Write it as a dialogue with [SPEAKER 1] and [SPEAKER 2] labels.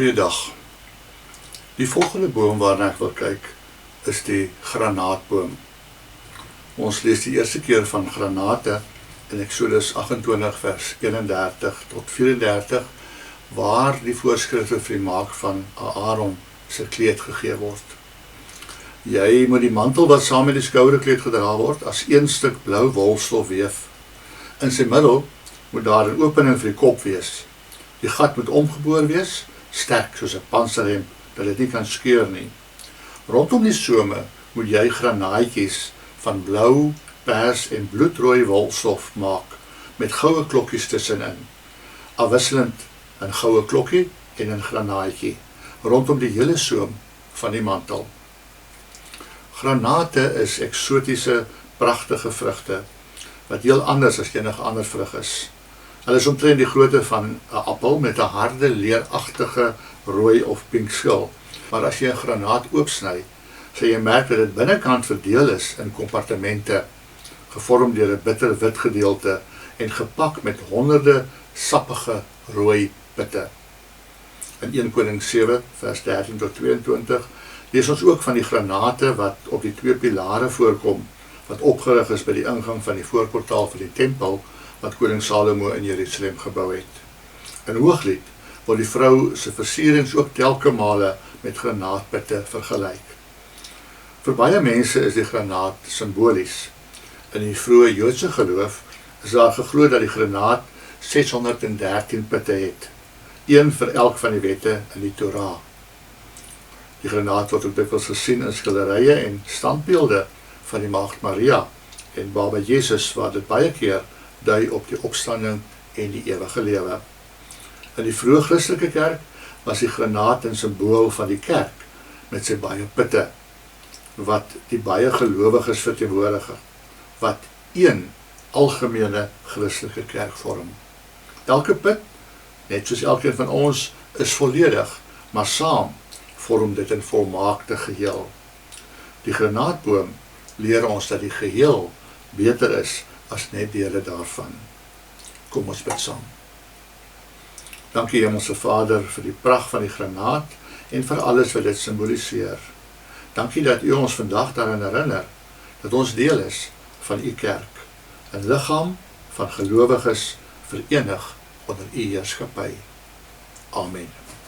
[SPEAKER 1] Goeiedag. Die volgende boom waarna ek wil kyk is die granaatboom. Ons lees die eerste keer van granate in Eksodus 28 vers 31 tot 34 waar die voorskrifte vir die maak van Aaron se kleed gegee word. Jy moet die mantel wat saam met die skouderkleed gedra word as een stuk blou wolstof weef. In sy middel moet daar 'n opening vir die kop wees. Die gat moet omgeboor wees, sterk soos 'n panserrem, dat dit nie kan skeur nie. Rondom die some moet jy granaatjies van blou, pers en bloedrooi wolstof maak, met goue klokkies tussenin, afwisselend 'n goue klokkie en 'n granaatjie, rondom die hele soom van die mantel. Granate is eksotiese, pragtige vrugte, wat heel anders as enige ander vrug is. Hulle is omtrent die grootte van 'n appel met 'n harde, leeragtige rooi of pink skil. Maar as jy 'n granaat oopsny, sal jy merk dat dit binnekant verdeel is in kompartemente, gevorm deur 'n bitter wit gedeelte en gepak met honderde sappige rooi pitte. In 1 Konings 7 vers 13 tot 22 lees ons ook van die granate wat op die 2 pilare voorkom, wat opgerig is by die ingang van die voorportaal van die tempel, wat koning Salomo in Jerusalem gebou het. In Hooglied word die vrou se versierings ook telke male met granaatpitte vergelyk. Vir baie mense is die granaat simbolies. In die vroeë Joodse geloof is daar geglo dat die granaat 613 pitte het, een vir elk van die wette in die Torah. Die granaat word ook dikwels gesien in skilderye en standbeelde van die Maagd Maria en Baba Jesus, waar dit baie keer dui op die opstanding en die ewige lewe. In die vroeë Christelike kerk was die granaat 'n simbool van die kerk met sy baie pitte, wat die baie gelowiges verteenwoordig, wat een algemene Christelike kerk vorm. Elke pit, net soos elkeen van ons, is volledig, maar saam vorm dit 'n volmaakte geheel. Die granaatboom leer ons dat die geheel beter is as net dele daarvan. Kom ons bid saam. Dankie Hemelse Vader vir die pragt van die granaat en vir alles wat dit simboliseer. Dankie dat U ons vandag daaraan herinner dat ons deel is van U kerk, 'n liggaam van gelowiges verenig onder U heerskappy. Amen.